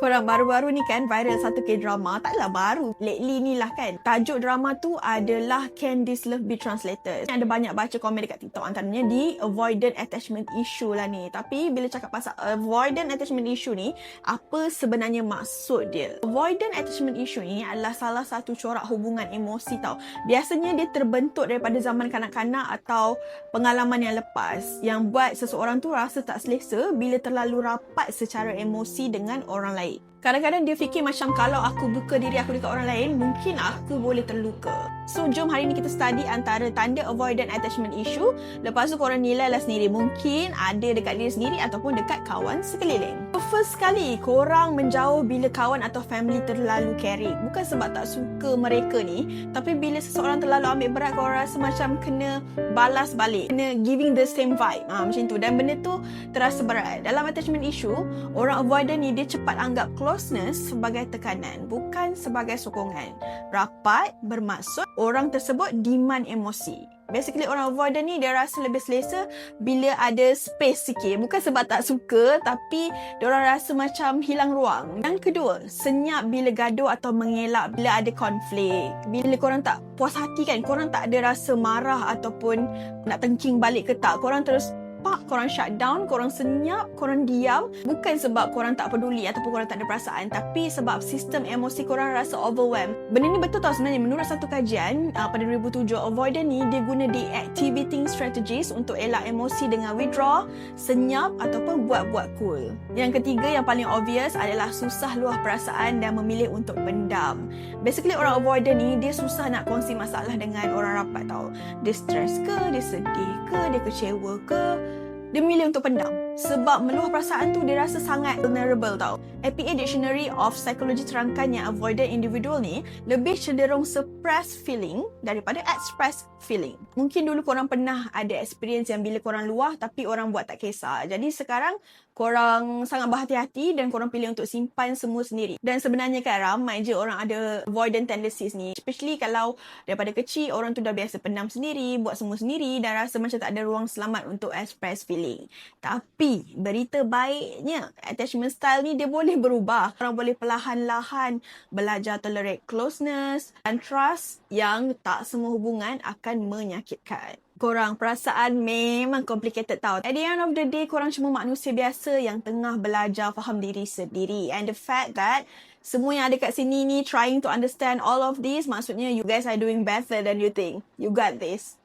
Korang baru-baru ni kan viral satu K-drama. Taklah baru, lately ni lah kan. Tajuk drama tu adalah Can This Love Be Translated. Ada banyak baca komen dekat TikTok, antaranya di avoidant attachment issue lah ni. Tapi bila cakap pasal avoidant attachment issue ni, apa sebenarnya maksud dia? Avoidant attachment issue ni adalah salah satu corak hubungan emosi tau. Biasanya dia terbentuk daripada zaman kanak-kanak atau pengalaman yang lepas, yang buat seseorang tu rasa tak selesa bila terlalu rapat secara emosi dengan orang lain. Kadang-kadang dia fikir macam kalau aku buka diri aku dekat orang lain, mungkin aku boleh terluka. So, jom hari ni kita study antara tanda avoidant attachment issue. Lepas tu korang nilai lah sendiri. Mungkin ada dekat diri sendiri ataupun dekat kawan sekeliling. First sekali, korang menjauh bila kawan atau family terlalu caring. Bukan sebab tak suka mereka ni, tapi bila seseorang terlalu ambil berat, korang rasa macam kena balas balik. Kena giving the same vibe. Macam tu. Dan benda tu terasa berat. Dalam attachment issue, orang avoidant ni dia cepat anggap closeness sebagai tekanan, bukan sebagai sokongan. Rapat bermaksud orang tersebut demand emosi. Basically, orang avoidant ni dia rasa lebih selesa bila ada space sikit. Bukan sebab tak suka, tapi diorang rasa macam hilang ruang. Yang kedua, senyap bila gaduh atau mengelak bila ada konflik. Bila korang tak puas hati kan, korang tak ada rasa marah ataupun nak tengking balik ke tak. Korang terus korang shut down, korang senyap, korang diam. Bukan sebab korang tak peduli ataupun korang tak ada perasaan, tapi sebab sistem emosi korang rasa overwhelmed. Benda ni betul tau sebenarnya. Menurut satu kajian pada 2007, avoidant ni dia guna deactivating strategies untuk elak emosi dengan withdraw, senyap ataupun buat-buat cool. Yang ketiga yang paling obvious adalah susah luah perasaan dan memilih untuk pendam. Basically, orang avoidant ni dia susah nak kongsi masalah dengan orang rapat tau. Dia stres ke, dia sedih ke, dia kecewa ke, dia memilih untuk pendam. Sebab meluah perasaan tu dia rasa sangat vulnerable tau. APA Dictionary of Psychology terangkan yang avoidant individual ni lebih cenderung suppress feeling daripada express feeling. Mungkin dulu korang pernah ada experience yang bila korang luah tapi orang buat tak kisah. Jadi sekarang korang sangat berhati-hati dan korang pilih untuk simpan semua sendiri. Dan sebenarnya kan ramai je orang ada avoidant tendencies ni. Especially kalau daripada kecil orang tu dah biasa pendam sendiri, buat semua sendiri dan rasa macam tak ada ruang selamat untuk express feeling. Tapi berita baiknya, attachment style ni dia boleh berubah. Orang boleh perlahan-lahan belajar tolerate closeness dan trust yang tak semua hubungan akan menyakitkan. Korang, perasaan memang complicated tau. At the end of the day, korang cuma manusia biasa yang tengah belajar faham diri sendiri. And the fact that semua yang ada kat sini ni trying to understand all of this, maksudnya you guys are doing better than you think. You got this.